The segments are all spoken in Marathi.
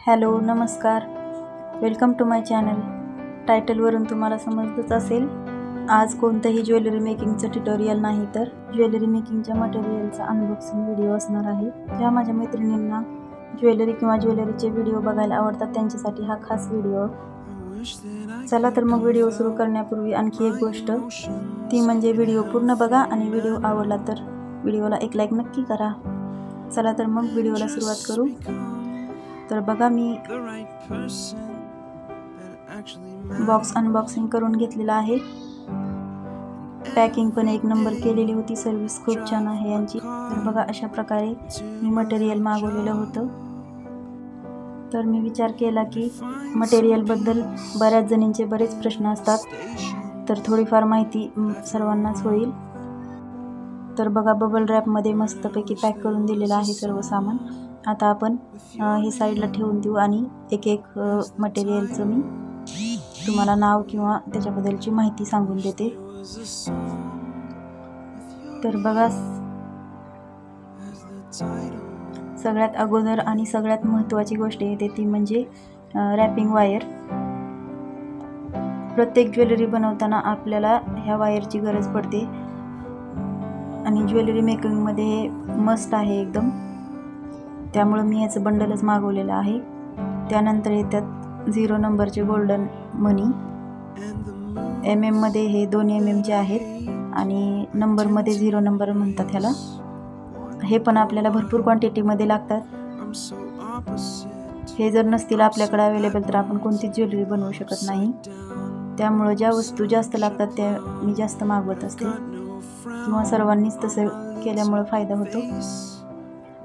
हॅलो नमस्कार, वेलकम टू माय चॅनल. टायटलवरून तुम्हाला समजतच असेल, आज कोणतंही ज्वेलरी मेकिंगचं ट्युटोरियल नाही तर ज्वेलरी मेकिंगच्या मटेरियलचा अनबॉक्सिंग व्हिडिओ असणार आहे. ज्या माझ्या मैत्रिणींना ज्वेलरी किंवा ज्वेलरीचे व्हिडिओ बघायला आवडतात त्यांच्यासाठी हा खास व्हिडिओ. चला तर मग व्हिडिओ सुरू करण्यापूर्वी आणखी एक गोष्ट, ती म्हणजे व्हिडिओ पूर्ण बघा आणि व्हिडिओ आवडला तर व्हिडिओला एक लाईक नक्की करा. चला तर मग व्हिडिओला सुरुवात करू. तर बघा, मी बॉक्स अनबॉक्सिंग करून घेतलेला आहे. पॅकिंग पण एक नंबर केलेली होती, सर्विस खूप छान आहे यांची. तर बघा, अशा प्रकारे मी मटेरियल मागवलेलं होतं. तर मी विचार केला की मटेरियलबद्दल बऱ्याच जणींचे बरेच प्रश्न असतात, तर थोडीफार माहिती सर्वांनाच होईल. तर बघा, बबल रॅपमध्ये मस्तपैकी पॅक करून दिलेलं आहे सर्व सामान. आता आपण हे साईडला ठेवून देऊ आणि एक एक मटेरियलचं मी तुम्हाला नाव किंवा त्याच्याबद्दलची माहिती सांगून देते. तर बघा, सगळ्यात अगोदर आणि सगळ्यात महत्त्वाची गोष्ट येते ती म्हणजे रॅपिंग वायर. प्रत्येक ज्वेलरी बनवताना आपल्याला ह्या वायरची गरज पडते आणि ज्वेलरी मेकिंगमध्ये हे मस्ट आहे एकदम. त्यामुळं मी याचं बंडलच मागवलेलं आहे. त्यानंतर येतात 0 नंबरचे गोल्डन मनी. MM मध्ये हे 2 MM आहेत आणि नंबरमध्ये 0 नंबर म्हणतात ह्याला. हे पण आपल्याला भरपूर क्वांटिटीमध्ये लागतात. हे जर नसतील आपल्याकडे अवेलेबल तर आपण कोणतीच ज्वेलरी बनवू शकत नाही. त्यामुळं ज्या वस्तू जास्त लागतात त्या मी जास्त मागवत असते किंवा सर्वांनीच तसं केल्यामुळं फायदा होतो.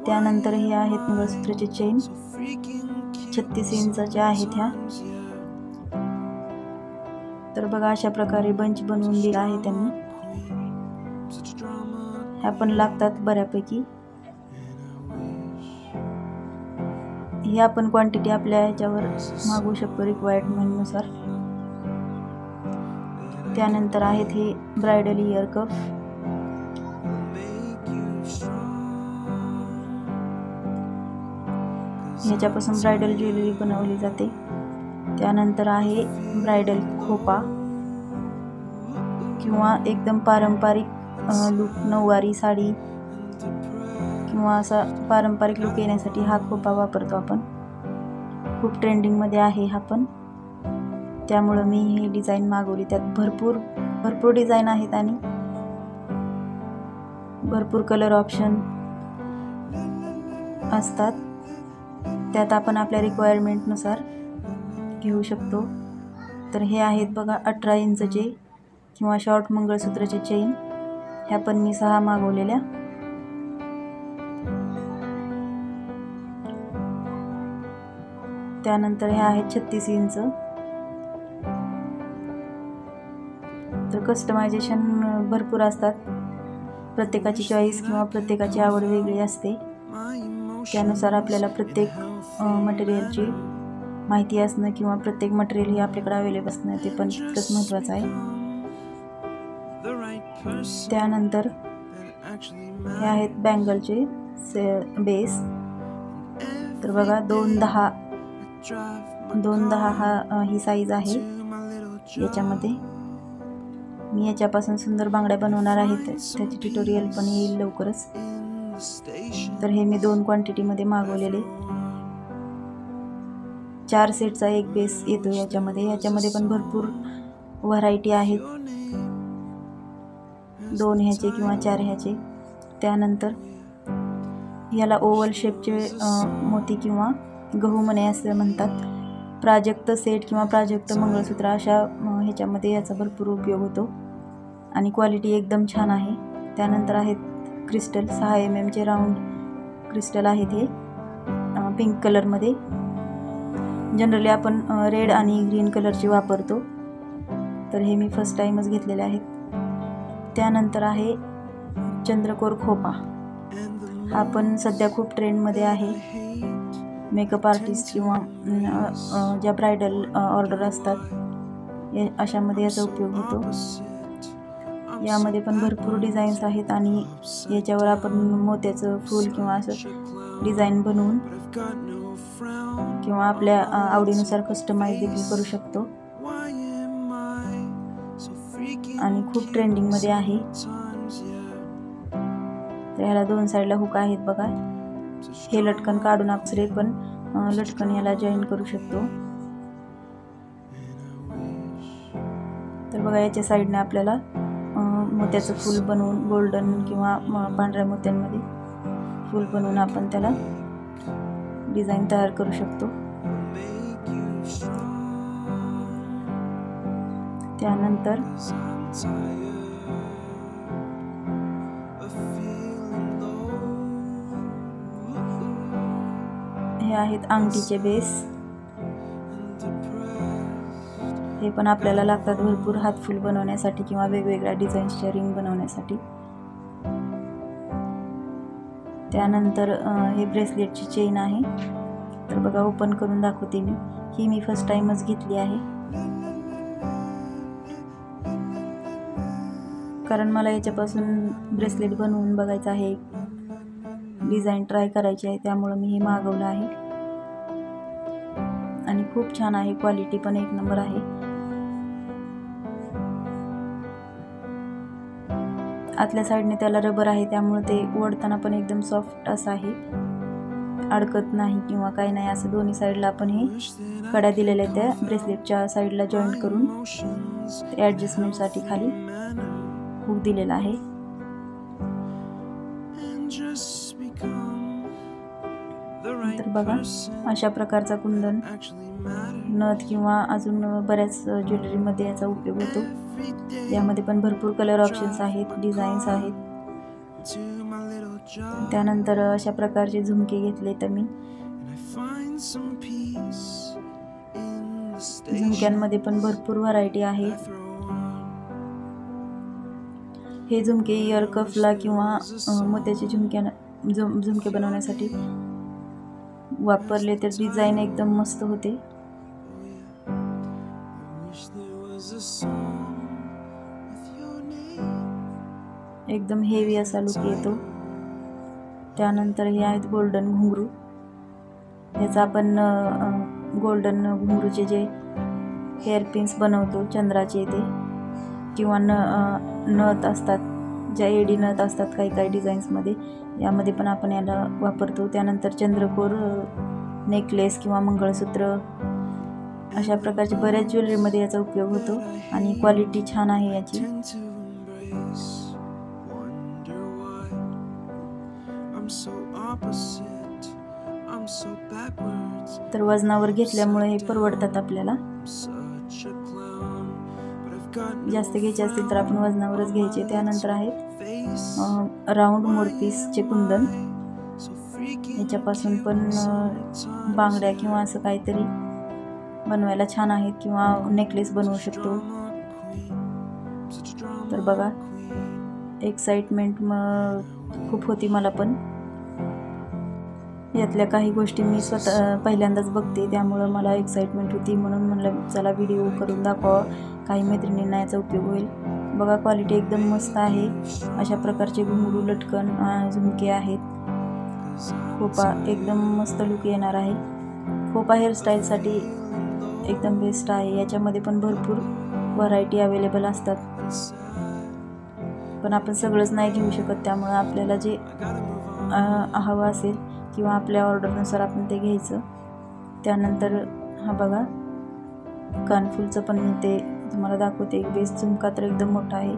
त्यानंतर हे आहेत मंगळसूत्राचे चेन, 36 इंचाच्या आहेत ह्या. तर बघा, अशा प्रकारे बंच बनवून दिला आहे त्यांनी. ह्या पण लागतात बऱ्यापैकी. ही आपण क्वांटिटी आपल्या ह्याच्यावर मागवू शकतो रिक्वायरमेंटनुसार. त्यानंतर आहेत हे ब्रायडल इयर कफ. ह्याच्यापासून ब्रायडल ज्वेलरी बनवली जाते. त्यानंतर आहे ब्रायडल खोपा किंवा एकदम पारंपरिक लुक, नऊवारी साडी किंवा असा पारंपरिक लुक येण्यासाठी हा खोपा वापरतो आपण. खूप ट्रेंडिंगमध्ये आहे हा पण, त्यामुळं मी ही डिझाईन मागवली. त्यात भरपूर डिझाईन आहेत आणि भरपूर कलर ऑप्शन असतात. त्यात आपण आपल्या रिक्वायरमेंटनुसार घेऊ शकतो. तर हे आहेत बघा 18 इंचचे किंवा शॉर्ट मंगळसूत्राचे चेन. ह्या पण मी 6 मागवलेल्या. त्यानंतर ह्या आहेत 36 इंच. तर कस्टमायझेशन भरपूर असतात. प्रत्येकाची चॉईस किंवा प्रत्येकाची आवड वेगळी असते. त्यानुसार आपल्याला प्रत्येक मटेरियलची माहिती असणं किंवा प्रत्येक मटेरियल हे आपल्याकडे अवेलेबल असणं ते पण तितकंच महत्त्वाचं आहे. त्यानंतर हे आहेत बँगलचे बेस. तर बघा, 210 ही साईज आहे याच्यामध्ये. मी याच्यापासून सुंदर बांगड्या बनवणार आहे, त्याची ट्युटोरियल पण येईल लवकरच. तर हे मी 2 क्वांटिटीमध्ये मागवलेले. 4 सेटचा एक बेस येतो याच्यामध्ये पण भरपूर व्हरायटी आहेत, 2 ह्याचे किंवा 4 ह्याचे. त्यानंतर याला ओव्हल शेपचे मोती किंवा गहू मणे असं म्हणतात. प्राजक्त सेट किंवा प्राजक्त मंगळसूत्र अशा ह्याच्यामध्ये याचा भरपूर उपयोग होतो आणि क्वालिटी एकदम छान आहे. त्यानंतर आहेत क्रिस्टल, 6 MM राऊंड क्रिस्टल आहेत हे, पिंक कलरमध्ये. जनरली आपण रेड आणि ग्रीन कलरची वापरतो, तर हे मी फर्स्ट टाईमच घेतलेले आहेत. त्यानंतर आहे चंद्रकोर खोपा. हा पण सध्या खूप ट्रेंडमध्ये आहे. मेकअप आर्टिस्ट किंवा ज्या ब्रायडल ऑर्डर असतात अशामध्ये याचा उपयोग होतो. यामध्ये पण भरपूर डिझाईन्स आहेत आणि याच्यावर आपण मोत्याचं फूल किंवा असं डिझाईन बनवून किंवा आपल्या आवडीनुसार कस्टमाइज देखील करू शकतो आणि खूप ट्रेंडिंगमध्ये आहे. तर ह्याला 2 साईडला हुक आहेत बघा. हे लटकन काढून अप्सरे पण लटकन याला जॉईन करू शकतो. तर बघा याच्या साईडने आपल्याला मोत्याचं फूल बनवून गोल्डन किंवा पांढऱ्या मोत्यांमध्ये फूल बनवून आपण त्याला डिझाईन तयार करू शकतो. त्यानंतर हे आहेत अंगठीचे बेस. हे पण आपल्याला लागतात भरपूर हातफूल बनवण्यासाठी किंवा वेगवेगळ्या डिझाईन्सच्या रिंग बनवण्यासाठी. त्यानंतर हे ब्रेसलेटची चेन आहे. तर बघा ओपन करून दाखवते मी. ही मी फर्स्ट टाइमच घेतली आहे कारण मला याच्यापासून ब्रेसलेट बनवून बघायचं आहे, डिझाईन ट्राय करायची आहे, त्यामुळे मी हे मागवलं आहे आणि खूप छान आहे. क्वालिटी पण एक नंबर आहे. आतल्या साईडने त्याला रबर आहे त्यामुळे ते ओढताना पण एकदम सॉफ्ट असं आहे, अडकत नाही किंवा काही नाही. असं दोन्ही साईडला आपण हे कड्या दिलेल्या आहेत त्या ब्रेसलेटच्या साईडला जॉईंट करून ॲडजस्टमेंटसाठी खाली हुक दिलेला आहे. तर बघा अशा प्रकारचा कुंदन नथ किंवा अजून बऱ्याच ज्वेलरीमध्ये याचा उपयोग होतो. यामध्ये पण भरपूर कलर ऑप्शन्स आहेत, डिझाईन्स आहेत. त्यानंतर अशा प्रकारचे झुमके घेतले तर मी झुमक्यांमध्ये पण भरपूर व्हरायटी आहे. हे झुमके इयर कफला किंवा मोत्याचे झुमके बनवण्यासाठी वापरले तर डिझाईन एकदम मस्त होते. एकदम हेवी असा लुक येतो. त्यानंतर हे आहेत गोल्डन घुंगरू. याचा आपण गोल्डन घुंगरूचे जे हेअर पिन्स बनवतो चंद्राचे ते किंवा नथ असतात, ज्या एडी नथ असतात काही काही डिझाईन्समध्ये, यामध्ये पण आपण याला वापरतो. त्यानंतर चंद्रकोर नेकलेस किंवा मंगळसूत्र अशा प्रकारचे बऱ्याच ज्वेलरीमध्ये याचा उपयोग होतो आणि क्वालिटी छान आहे याची. तर वजनावर घेतल्यामुळे हे परवडतात आपल्याला. जास्त घ्यायचे असतील तर आपण वजनावरच घ्यायचे. त्यानंतर आहेत राऊंड मोरपीसचे कुंदन. याच्यापासून पण बांगड्या किंवा असं काहीतरी बनवायला छान आहेत किंवा नेकलेस बनवू शकतो. तर बघा एक्साइटमेंट खूप होती मला पण. यातल्या काही गोष्टी मी स्वतः पहिल्यांदाच बघते त्यामुळं मला एक्साइटमेंट होती, म्हणून म्हणलं चला व्हिडिओ करून दाखवा, काही मैत्रिणींना याचा उपयोग होईल. बघा क्वालिटी एकदम मस्त आहे. अशा प्रकारचे घुंगरू लटकन झुमके आहेत. खोपा एकदम मस्त लुक येणार आहे. खोपा हेअरस्टाईलसाठी एकदम बेस्ट आहे. याच्यामध्ये पण भरपूर व्हरायटी अवेलेबल असतात, पण आपण सगळंच नाही घेऊ शकत. त्यामुळं आपल्याला जे हवं असेल किंवा आपल्या ऑर्डरनुसार आपण ते घ्यायचं. त्यानंतर हा बघा कानफुलचं पण मी ते तुम्हाला दाखवते. एक बेस झुमका तर एकदम मोठा आहे,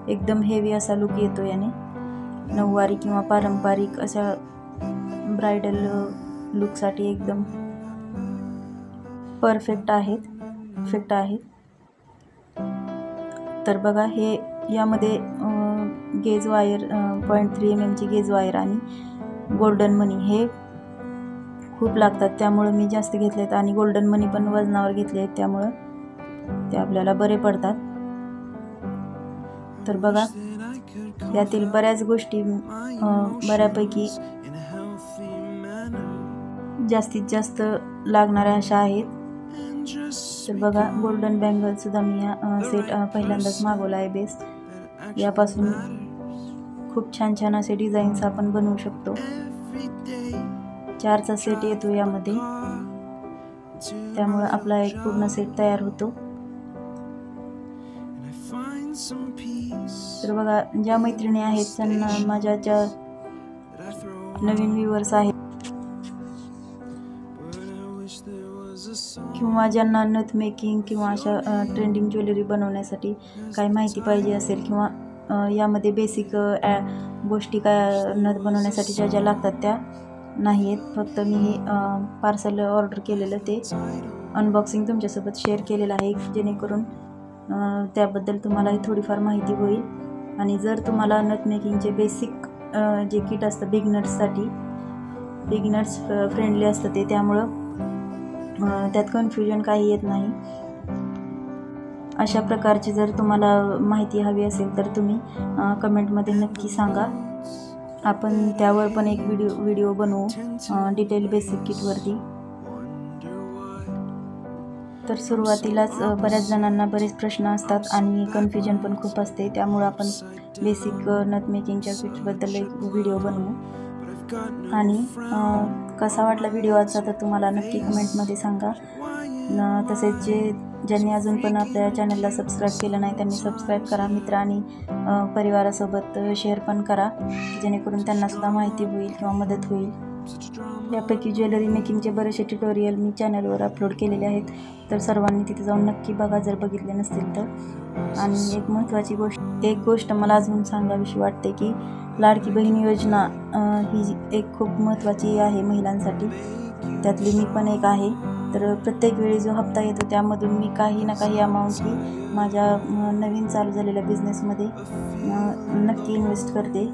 एकदम हेवी असा लुक येतो याने. नऊवारी किंवा पारंपरिक अशा ब्रायडल लुकसाठी एकदम परफेक्ट आहेत. तर बघा हे यामध्ये गेज वायर 0.3 mm ची गेज वायर आणि गोल्डन मनी हे खूप लागतात, त्यामुळे मी जास्त घेतलेत. आणि गोल्डन मनी पण वजनावर घेतले आहेत त्यामुळं ते आपल्याला बरे पडतात. तर बघा यातील बऱ्याच गोष्टी बऱ्यापैकी जास्तीत जास्त लागणाऱ्या अशा आहेत. तर बघा गोल्डन बँगलसुद्धा मी सेट पहिल्यांदाच मागवला आहे बेस. यापासून खूप छान छान असे डिझाईन्स आपण बनवू शकतो. 4चा सेट येतो यामध्ये. त्यामुळं आपला एक पूर्ण सेट तयार होतो. तर बघा, ज्या मैत्रिणी आहेत त्यांना, माझ्या ज्या नवीन व्ह्यूअर्स आहेत किंवा ज्यांना नथ मेकिंग किंवा अशा ट्रेंडिंग ज्वेलरी बनवण्यासाठी काही माहिती पाहिजे असेल किंवा यामध्ये बेसिक गोष्टी काय नथ बनवण्यासाठी ज्या लागतात त्या नाही आहेत, फक्त मी हे पार्सल ऑर्डर केलेलं ते अनबॉक्सिंग तुमच्यासोबत शेअर केलेलं आहे, जेणेकरून त्याबद्दल तुम्हालाही थोडीफार माहिती होईल. आणि जर तुम्हाला नथ मेकिंगचे बेसिक जे किट असतं बिगिनर्स फ्रेंडली असतं ते, त्यामुळं त्यात कन्फ्युजन काही येत नाही. अशा प्रकारची जर तुम्हाला माहिती हवी असेल तर तुम्ही कमेंटमध्ये नक्की सांगा. आपण त्यावर पण एक व्हिडिओ बनवू डिटेल बेसिक किटवरती. तर सुरुवातीलाच बऱ्याच जणांना बरेच प्रश्न असतात आणि कन्फ्युजन पण खूप असते, त्यामुळं आपण बेसिक नथ मेकिंगच्या किटबद्दल एक व्हिडिओ बनवू. आणि कसा वाटला व्हिडिओ आजचा तर तुम्हाला नक्की कमेंटमध्ये सांगा. तसेच ज्यांनी अजून पण आपल्या चॅनलला सबस्क्राईब केलं नाही त्यांनी सबस्क्राईब करा. मित्र आणि परिवारासोबत शेअर पण करा, जेणेकरून त्यांनासुद्धा माहिती होईल किंवा मदत होईल. यापैकी ज्वेलरी मेकिंगचे बरेचसे ट्युटोरियल मी चॅनलवर अपलोड केलेले आहेत, तर सर्वांनी तिथे जाऊन नक्की बघा जर बघितले नसतील तर. आणि एक गोष्ट मला अजून सांगावीशी वाटते की लाडकी बहीण योजना ही एक खूप महत्त्वाची आहे महिलांसाठी, त्यातली मी पण एक आहे. तर प्रत्येक वेळी जो हप्ता येतो त्यामधून मी काही ना काही अमाऊंट ही माझ्या नवीन चालू झालेल्या बिझनेसमध्ये नक्की इन्व्हेस्ट करते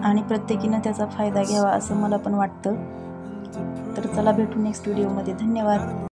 आणि प्रत्येकीनं त्याचा फायदा घ्यावा असं मला पण वाटतं. तर चला भेटू नेक्स्ट व्हिडिओमध्ये. धन्यवाद.